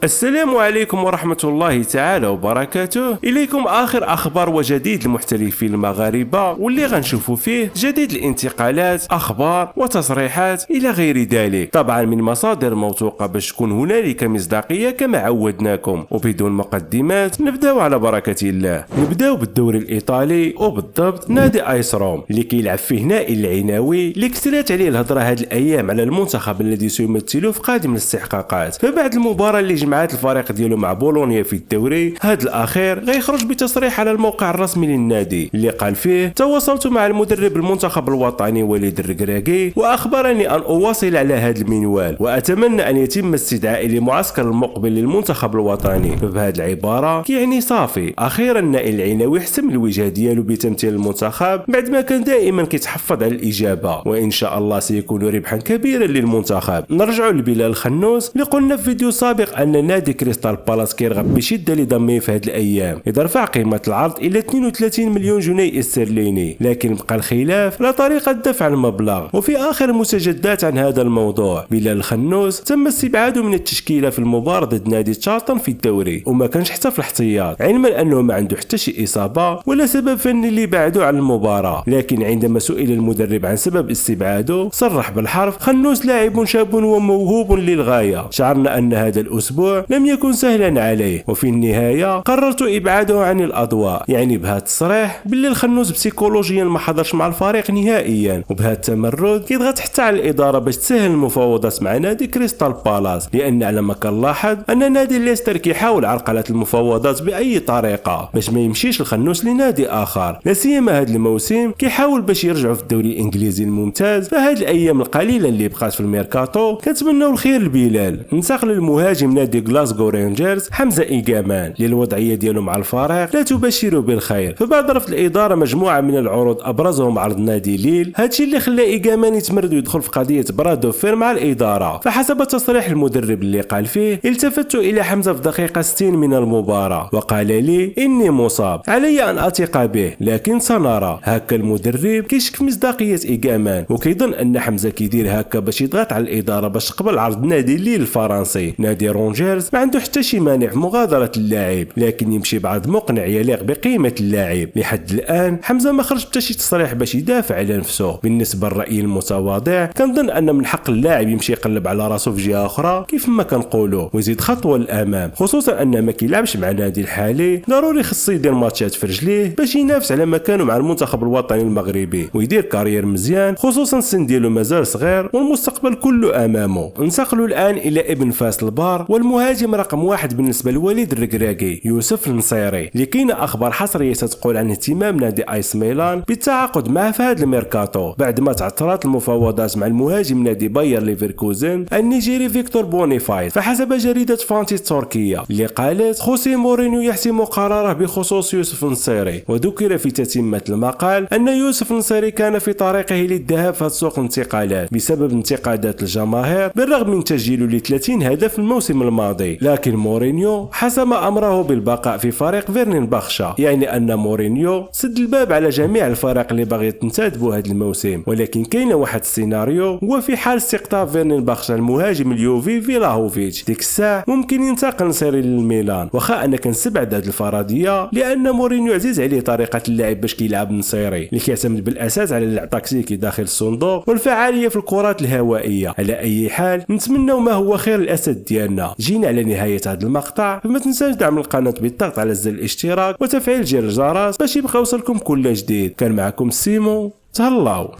السلام عليكم ورحمة الله تعالى وبركاته. إليكم آخر أخبار وجديد المحترفين المغاربة، واللي غنشوفوا فيه جديد الانتقالات، أخبار وتصريحات إلى غير ذلك، طبعا من مصادر موثوقة باش تكون هنالك مصداقية كما عودناكم. وبدون مقدمات نبداو على بركة الله. نبداو بالدوري الإيطالي، وبالضبط نادي آيس روم اللي كيلعب فيه نائل العناوي، اللي كثرت عليه الهضرة هاد الأيام على المنتخب الذي سيمثله في قادم الاستحقاقات. فبعد المباراة اللي جمعات الفريق ديالو مع بولونيا في الدوري، هذا الاخير غيخرج بتصريح على الموقع الرسمي للنادي اللي قال فيه: تواصلت مع المدرب المنتخب الوطني وليد الركراكي واخبرني ان اواصل على هذا المنوال، واتمنى ان يتم استدعائي لمعسكر المقبل للمنتخب الوطني. فبهذه العباره كيعني صافي اخيرا نائل العناوي حسم الوجهه ديالو بتمثيل المنتخب بعد ما كان دائما كيتحفظ على الاجابه، وان شاء الله سيكون ربحا كبيرا للمنتخب. نرجع لبلال خنوس اللي قلنا في فيديو سابق ان نادي كريستال بالاس كيرغب بشده لضمه في هذه الايام اذا رفع قيمه العرض الى 32 مليون جنيه استرليني، لكن بقى الخلاف لا طريقه دفع المبلغ. وفي اخر المستجدات عن هذا الموضوع، بلال خنوس تم استبعاده من التشكيله في المباراه ضد نادي تشارلتون في الدوري، وما كانش حتى في الاحتياط، علما انه ما عنده حتى شي اصابه ولا سبب فني اللي بعده عن المباراه. لكن عندما سئل المدرب عن سبب استبعاده صرح بالحرف: خنوس لاعب شاب وموهوب للغايه، شعرنا ان هذا الاسبوع لم يكن سهلا عليه، وفي النهايه قررت ابعاده عن الاضواء. يعني بهذا التصريح باللي الخنوس بسيكولوجيا ما حضرش مع الفريق نهائيا، وبهذا التمرد كيضغط حتى على الاداره باش تسهل المفاوضات مع نادي كريستال بالاس، لان على ما كنلاحظ ان نادي ليستر كيحاول عرقله المفاوضات باي طريقه باش ما يمشيش الخنوس لنادي اخر، لا سيما هذا الموسم كيحاول باش يرجعوا في الدوري الانجليزي الممتاز. فهاد الايام القليله اللي بقات في الميركاتو كنتمناو الخير لبلال. ننتقل للمهاجم نادي غلاسكو رينجرز حمزه إيغامان اللي الوضعيه ديالو مع الفريق لا تبشر بالخير. فبعد رفض الاداره مجموعه من العروض ابرزهم عرض نادي ليل، هادشي اللي خلى إيغامان يتمرد ويدخل في قضيه برادو فير مع الاداره. فحسب تصريح المدرب اللي قال فيه: التفت الى حمزه في دقيقه 60 من المباراه وقال لي اني مصاب، علي ان اثق به لكن سنرى. هكا المدرب كيشك في مصداقيه إيغامان، وكيظن ان حمزه كيدير هكا باش يضغط على الاداره باش تقبل عرض نادي ليل الفرنسي. نادي رونجرز ما عنده حتى شي مانع في مغادره اللاعب، لكن يمشي بعرض مقنع يليق بقيمه اللاعب. لحد الان حمزه ما خرج حتى شي تصريح باش يدافع على نفسه. بالنسبه للراي المتواضع كنظن ان من حق اللاعب يمشي يقلب على راسه في جهه اخرى كيف ما كنقولوا، ويزيد خطوه للامام، خصوصا ان ما كيلعبش مع النادي الحالي. ضروري خصو يدير ماتشات في رجليه باش ينافس على مكانه مع المنتخب الوطني المغربي ويدير كارير مزيان، خصوصا السن ديالو مازال صغير والمستقبل كله امامه. ننتقلوا الان الى ابن فاس البار والمهاجم رقم 1 بالنسبه لوليد الركراكي يوسف النصيري، اللي كاينه اخبار حصريه تتقول عن اهتمام نادي ايس ميلان بالتعاقد معه في هذا الميركاتو بعد ما تعثرت المفاوضات مع المهاجم نادي باير ليفركوزن النيجيري فيكتور بونيفايت. فحسب جريده فانتي التركيه اللي قالت: خوسي مورينيو يحسم قراره بخصوص يوسف النصيري. وذكر في تتمه المقال ان يوسف النصيري كان في طريقه للذهاب في سوق الانتقالات بسبب انتقادات الجماهير بالرغم من تسجيله ل 30 هدف الموسم الماضي، لكن مورينيو حسم امره بالبقاء في فريق فيرنين باخشا. يعني ان مورينيو سد الباب على جميع الفرق اللي باغي تنتدبوا هذا الموسم، ولكن كاينه واحد السيناريو هو في حال استقطاب فيرنين باخشا المهاجم اليوفي فيلاهوفيتش، ديك الساعه ممكن ينتقل نصيري للميلان. واخا انا كنستبعد هذه الفرضيه لان مورينيو عزيز عليه طريقه اللعب باش كيلعب نصيري اللي كيعتمد بالاساس على اللعب تكتيكي داخل الصندوق والفعاليه في الكرات الهوائيه. على اي حال نتمنوا ما هو خير الاسد ديالنا. جينا على نهايه هذا المقطع، فما تنساش دعم القناه بالضغط على زر الاشتراك وتفعيل جرس الجرس باش يبقى يوصلكم كل جديد. كان معكم سيمو، تهلاو.